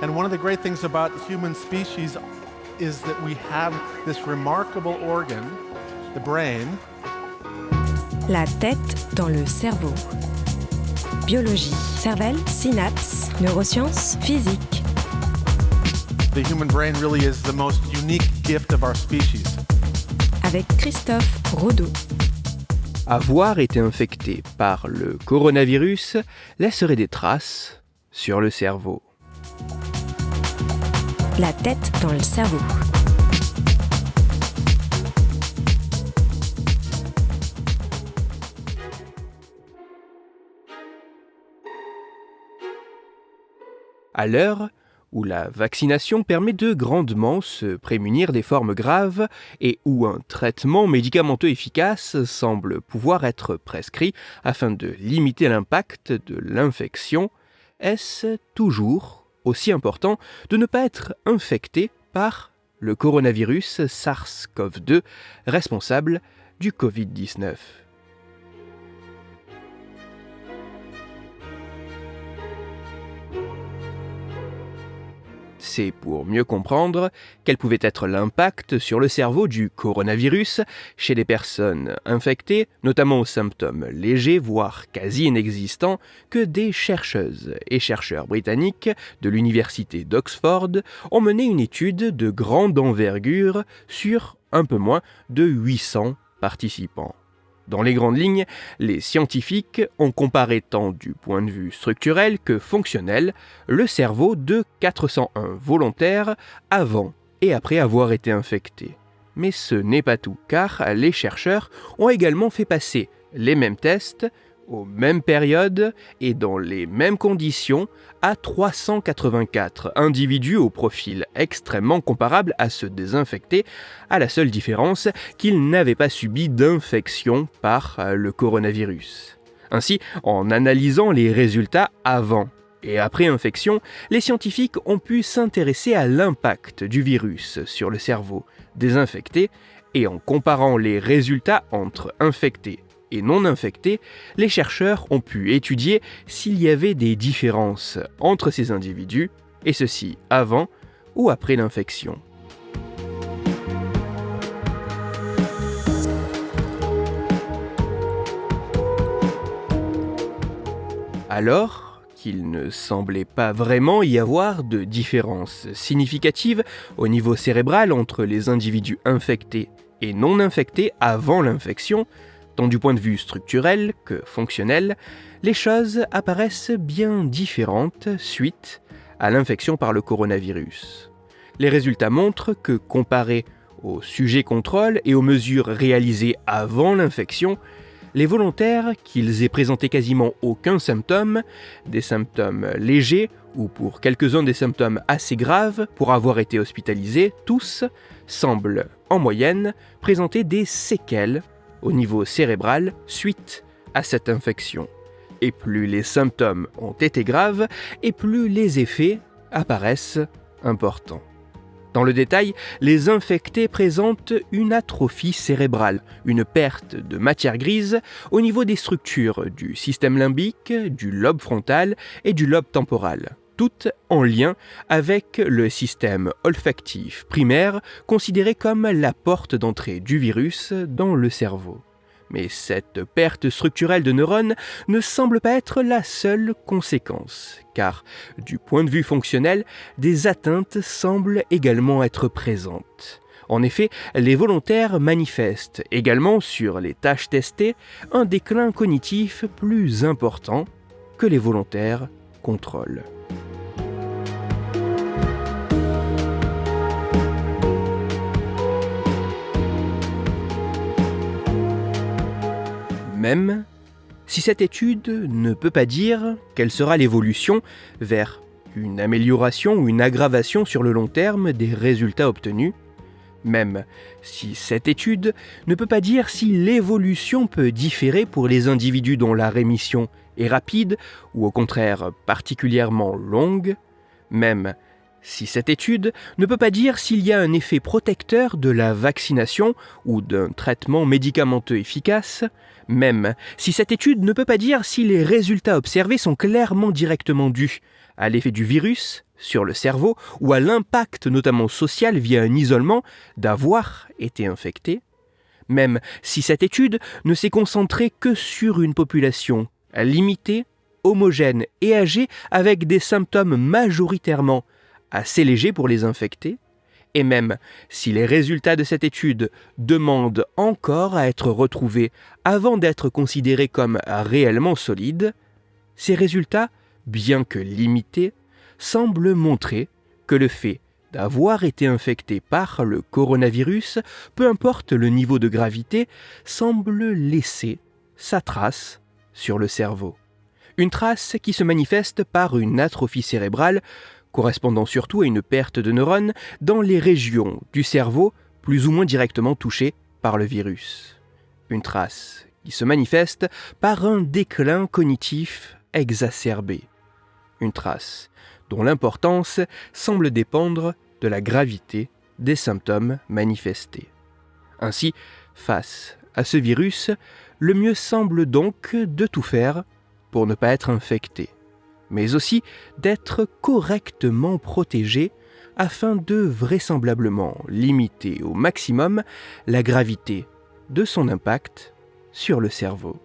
And one of the great things about human species is that we have this remarkable organ, the brain. La tête dans le cerveau. Biologie, cervelle, synapses, neurosciences, physique. The human brain really is the most unique gift of our species. Avec Christophe Rodeau. Avoir été infecté par le coronavirus laisserait des traces sur le cerveau. La tête dans le cerveau. À l'heure où la vaccination permet de grandement se prémunir des formes graves et où un traitement médicamenteux efficace semble pouvoir être prescrit afin de limiter l'impact de l'infection, est-ce toujours aussi important de ne pas être infecté par le coronavirus SARS-CoV-2 responsable du Covid-19 ? C'est pour mieux comprendre quel pouvait être l'impact sur le cerveau du coronavirus chez les personnes infectées, notamment aux symptômes légers, voire quasi inexistants, que des chercheuses et chercheurs britanniques de l'université d'Oxford ont mené une étude de grande envergure sur un peu moins de 800 participants. Dans les grandes lignes, les scientifiques ont comparé tant du point de vue structurel que fonctionnel le cerveau de 401 volontaires avant et après avoir été infectés. Mais ce n'est pas tout, car les chercheurs ont également fait passer les mêmes tests aux mêmes périodes et dans les mêmes conditions à 384 individus au profil extrêmement comparable à ceux des infectés, à la seule différence qu'ils n'avaient pas subi d'infection par le coronavirus. Ainsi, en analysant les résultats avant et après infection, les scientifiques ont pu s'intéresser à l'impact du virus sur le cerveau des infectés et en comparant les résultats entre infectés et non infectés, les chercheurs ont pu étudier s'il y avait des différences entre ces individus, et ceci avant ou après l'infection. Alors qu'il ne semblait pas vraiment y avoir de différence significative au niveau cérébral entre les individus infectés et non infectés avant l'infection, tant du point de vue structurel que fonctionnel, les choses apparaissent bien différentes suite à l'infection par le coronavirus. Les résultats montrent que, comparés aux sujets contrôle et aux mesures réalisées avant l'infection, les volontaires, qu'ils aient présenté quasiment aucun symptôme, des symptômes légers ou pour quelques-uns des symptômes assez graves pour avoir été hospitalisés, tous semblent, en moyenne, présenter des séquelles au niveau cérébral suite à cette infection. Et plus les symptômes ont été graves, et plus les effets apparaissent importants. Dans le détail, les infectés présentent une atrophie cérébrale, une perte de matière grise au niveau des structures du système limbique, du lobe frontal et du lobe temporal, toutes en lien avec le système olfactif primaire, considéré comme la porte d'entrée du virus dans le cerveau. Mais cette perte structurelle de neurones ne semble pas être la seule conséquence, car, du point de vue fonctionnel, des atteintes semblent également être présentes. En effet, les volontaires manifestent également sur les tâches testées un déclin cognitif plus important que les volontaires contrôle. Même si cette étude ne peut pas dire quelle sera l'évolution vers une amélioration ou une aggravation sur le long terme des résultats obtenus, même si cette étude ne peut pas dire si l'évolution peut différer pour les individus dont la rémission est rapide ou au contraire particulièrement longue, même si cette étude ne peut pas dire s'il y a un effet protecteur de la vaccination ou d'un traitement médicamenteux efficace, même si cette étude ne peut pas dire si les résultats observés sont clairement directement dus à l'effet du virus sur le cerveau ou à l'impact notamment social via un isolement d'avoir été infecté, même si cette étude ne s'est concentrée que sur une population limitée, homogène et âgée avec des symptômes majoritairement assez légers pour les infectés, et même si les résultats de cette étude demandent encore à être retrouvés avant d'être considérés comme réellement solides, ces résultats, bien que limités, semblent montrer que le fait d'avoir été infecté par le coronavirus, peu importe le niveau de gravité, semble laisser sa trace sur le cerveau. Une trace qui se manifeste par une atrophie cérébrale, correspondant surtout à une perte de neurones dans les régions du cerveau plus ou moins directement touchées par le virus. Une trace qui se manifeste par un déclin cognitif exacerbé. Une trace dont l'importance semble dépendre de la gravité des symptômes manifestés. Ainsi, face à ce virus, le mieux semble donc de tout faire pour ne pas être infecté, mais aussi d'être correctement protégé afin de vraisemblablement limiter au maximum la gravité de son impact sur le cerveau.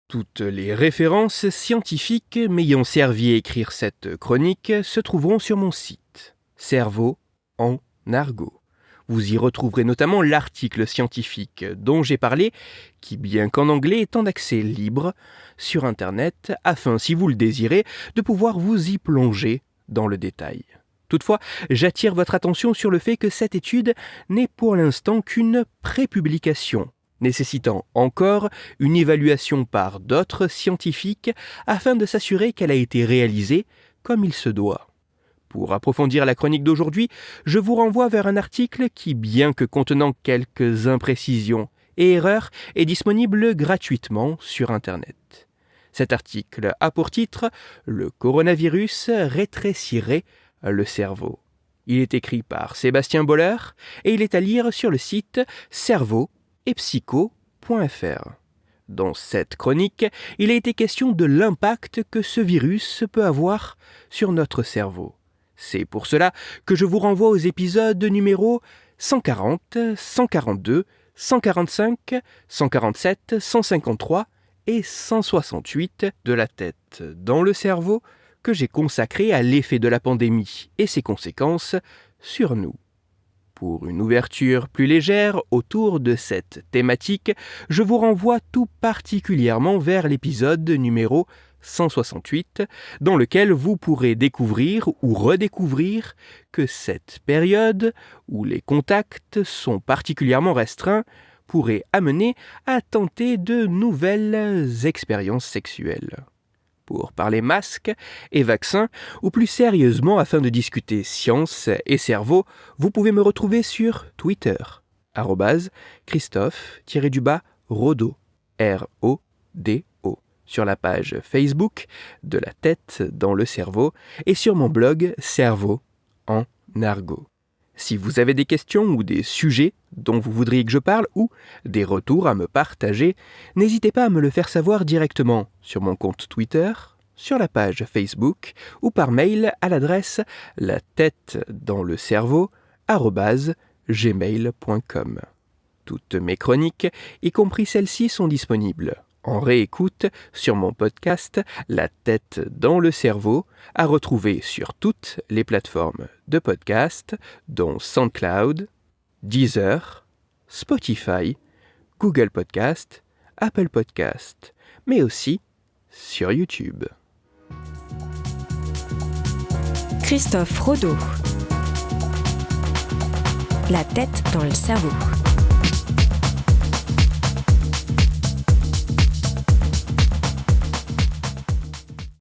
Toutes les références scientifiques m'ayant servi à écrire cette chronique se trouveront sur mon site, Cerveau en argot. Vous y retrouverez notamment l'article scientifique dont j'ai parlé, qui, bien qu'en anglais, est en accès libre sur Internet, afin, si vous le désirez, de pouvoir vous y plonger dans le détail. Toutefois, j'attire votre attention sur le fait que cette étude n'est pour l'instant qu'une prépublication, nécessitant encore une évaluation par d'autres scientifiques afin de s'assurer qu'elle a été réalisée comme il se doit. Pour approfondir la chronique d'aujourd'hui, je vous renvoie vers un article qui, bien que contenant quelques imprécisions et erreurs, est disponible gratuitement sur Internet. Cet article a pour titre « Le coronavirus rétrécirait le cerveau ». Il est écrit par Sébastien Boller et il est à lire sur le site cerveauetpsycho.fr. Dans cette chronique, il a été question de l'impact que ce virus peut avoir sur notre cerveau. C'est pour cela que je vous renvoie aux épisodes numéros 140, 142, 145, 147, 153 et 168 de La tête dans le cerveau que j'ai consacré à l'effet de la pandémie et ses conséquences sur nous. Pour une ouverture plus légère autour de cette thématique, je vous renvoie tout particulièrement vers l'épisode numéro 168, dans lequel vous pourrez découvrir ou redécouvrir que cette période, où les contacts sont particulièrement restreints, pourrait amener à tenter de nouvelles expériences sexuelles. Pour parler masques et vaccins, ou plus sérieusement afin de discuter science et cerveau, vous pouvez me retrouver sur Twitter, @Christophe_Rodo, R-O-D-O, sur la page Facebook de La tête dans le cerveau et sur mon blog Cerveau en argot. Si vous avez des questions ou des sujets dont vous voudriez que je parle ou des retours à me partager, n'hésitez pas à me le faire savoir directement sur mon compte Twitter, sur la page Facebook ou par mail à l'adresse latettedanslecerveau@gmail.com. Toutes mes chroniques, y compris celles-ci, sont disponibles en réécoute sur mon podcast La tête dans le cerveau, à retrouver sur toutes les plateformes de podcast, dont SoundCloud, Deezer, Spotify, Google Podcast, Apple Podcast, mais aussi sur YouTube. Christophe Rodo. La tête dans le cerveau.